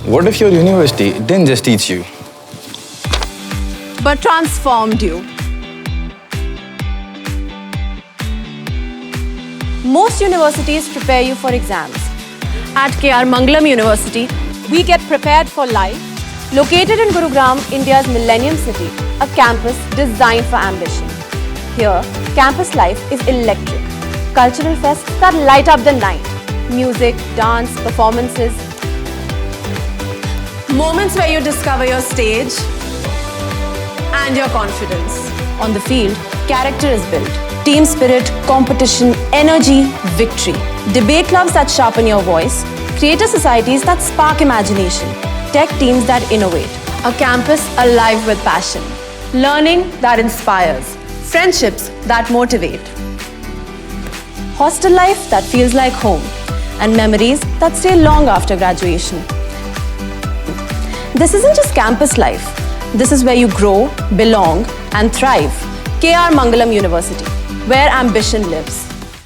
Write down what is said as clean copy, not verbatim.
What if your university didn't just teach you, but transformed you? Most universities prepare you for exams. At Mangalam University, we get prepared for life. Located in Gurugram, India's Millennium City, a campus designed for ambition. Here, campus life is electric. Cultural fests that light up the night. Music, dance, performances. Moments where you discover your stage and your confidence. On the field, character is built. Team spirit, competition, energy, victory. Debate clubs that sharpen your voice. Creator societies that spark imagination. Tech teams that innovate. A campus alive with passion. Learning that inspires. Friendships that motivate. Hostel life that feels like home. And memories that stay long after graduation. This isn't just campus life. This is where you grow, belong, and thrive. Mangalam University, where ambition lives.